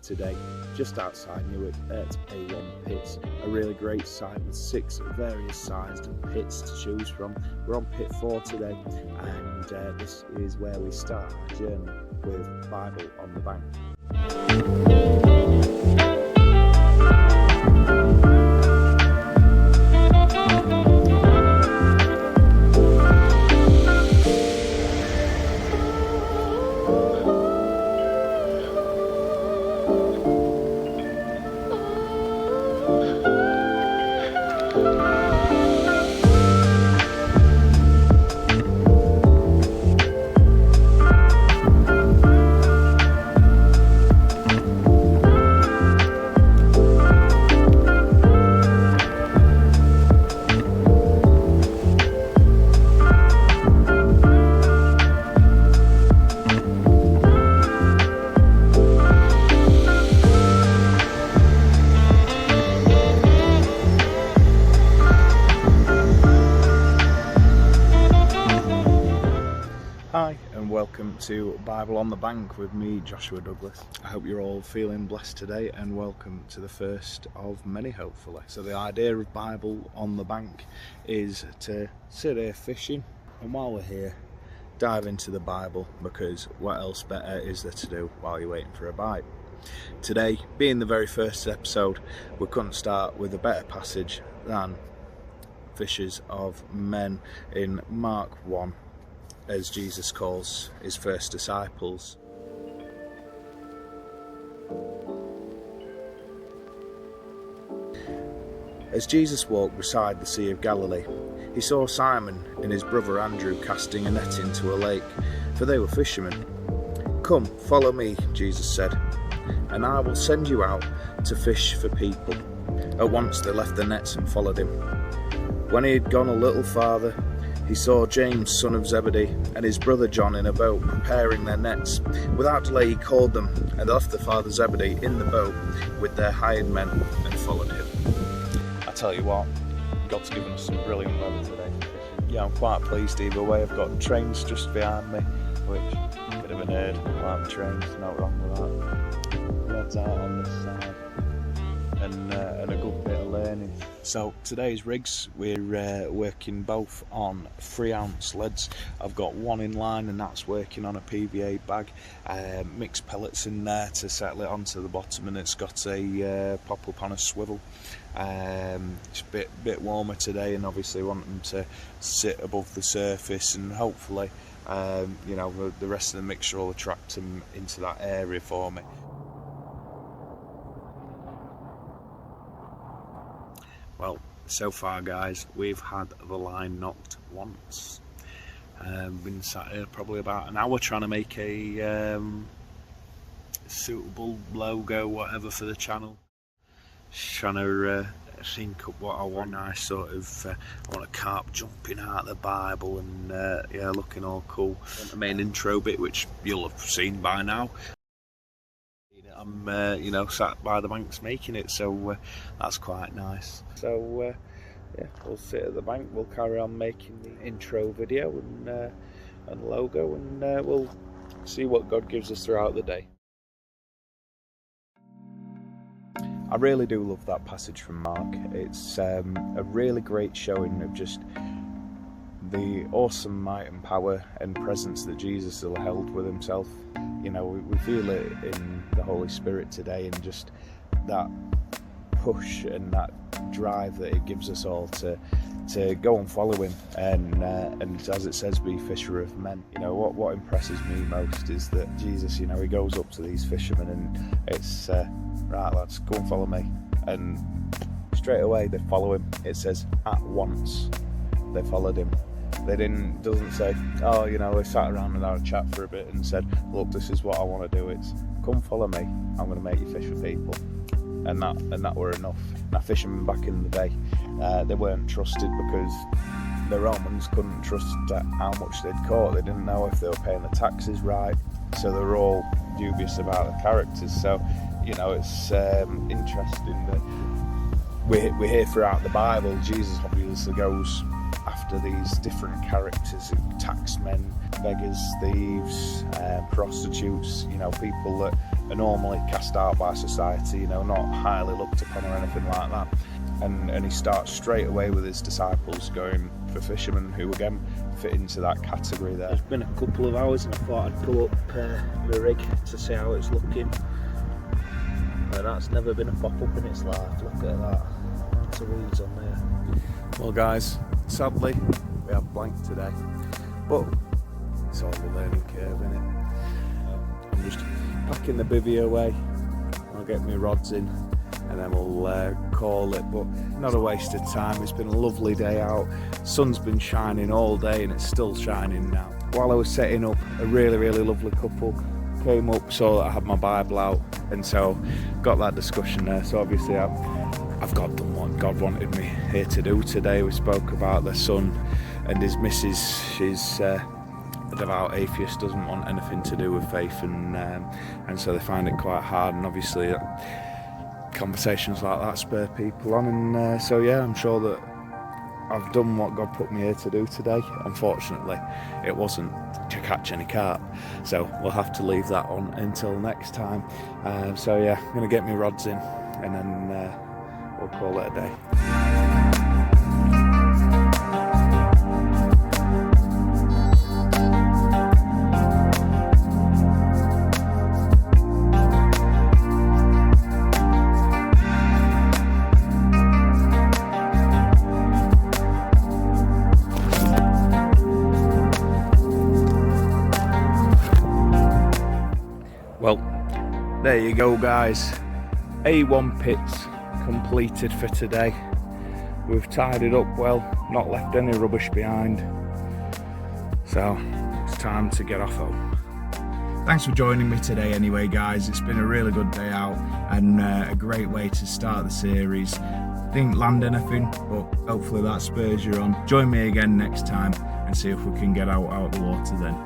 today, just outside Newark at A1 Pits. A really great site with 6 various sized pits to choose from. We're on pit 4 today, and this is where we start our journey with Bible on the Bank. Hi and welcome to Bible on the Bank with me, Joshua Douglas. I hope you're all feeling blessed today and welcome to the first of many, hopefully. So the idea of Bible on the Bank is to sit here fishing, and while we're here, dive into the Bible, because what else better is there to do while you're waiting for a bite? Today, being the very first episode, we couldn't start with a better passage than fishers of men in Mark 1. As Jesus calls his first disciples. As Jesus walked beside the Sea of Galilee, he saw Simon and his brother Andrew casting a net into a lake, for they were fishermen. "Come, follow me," Jesus said, "and I will send you out to fish for people." At once they left their nets and followed him. When he had gone a little farther, he saw James, son of Zebedee, and his brother John in a boat preparing their nets. Without delay he called them and left their father Zebedee in the boat with their hired men and followed him. I tell you what, God's given us some brilliant weather today. Yeah, I'm quite pleased either way. I've got trains just behind me, which is a bit of a nerd. Like trains, not wrong with that. Rods out on this side. And a good bit of learning. So today's rigs, we're working both on 3-ounce leads. I've got one in line and that's working on a PVA bag. Mixed pellets in there to settle it onto the bottom, and it's got a pop up on a swivel. It's a bit warmer today, and obviously want them to sit above the surface, and hopefully the rest of the mixture will attract them into that area for me. Well, so far guys, we've had the line knocked once. Been sat here probably about an hour trying to make a suitable logo, whatever, for the channel. Just trying to think up what I want. I want a carp jumping out of the Bible and looking all cool. The main intro bit, which you'll have seen by now. I'm sat by the banks making it, so that's quite nice. So we'll sit at the bank, we'll carry on making the intro video and logo, and we'll see what God gives us throughout the day. I really do love that passage from Mark. It's a really great showing of just the awesome might and power and presence that Jesus has held with himself. We feel it in the Holy Spirit today, and just that push and that drive that it gives us all to go and follow him, and as it says, be fisher of men. What impresses me most is that Jesus, he goes up to these fishermen and it's right, lads, go and follow me, and straight away they follow him. It says at once they followed him. Doesn't say, we sat around and had a chat for a bit and said, look, this is what I want to do. It's come follow me, I'm going to make you fish for people. And that were enough. Now, fishermen back in the day, they weren't trusted because the Romans couldn't trust how much they'd caught. They didn't know if they were paying the taxes right, so they were all dubious about the characters. So it's interesting that we hear throughout the Bible, Jesus obviously goes after these different characters: taxmen, beggars, thieves, prostitutes, people that are normally cast out by society, you know, not highly looked upon or anything like that. And he starts straight away with his disciples going for fishermen who again fit into that category there. It's been a couple of hours and I thought I'd pull up the rig to see how it's looking. And that's never been a pop-up in its life. Look at that. Lots of weeds on there. Well guys, sadly we have blank today, but it's all the learning curve, innit? I'm just packing the bivvy away, I'll get my rods in and then we'll call it, but not a waste of time. It's been a lovely day out, sun's been shining all day and it's still shining now. While I was setting up, a really lovely couple came up, saw that I had my Bible out, and so got that discussion there. So obviously I've got done what God wanted me here to do today. We spoke about their son and his missus. She's a devout atheist, doesn't want anything to do with faith, and so they find it quite hard, and obviously conversations like that spur people on, and so yeah, I'm sure that I've done what God put me here to do today. Unfortunately, it wasn't to catch any carp, so we'll have to leave that on until next time. So yeah, I'm going to get my rods in and then we'll call it a day. Well, there you go guys, A1 pits completed for today. We've tidied up well, not left any rubbish behind, so it's time to get off home. Thanks for joining me today anyway guys, it's been a really good day out and a great way to start the series. Didn't land anything, but hopefully that spurs you on. Join me again next time and see if we can get out the water then.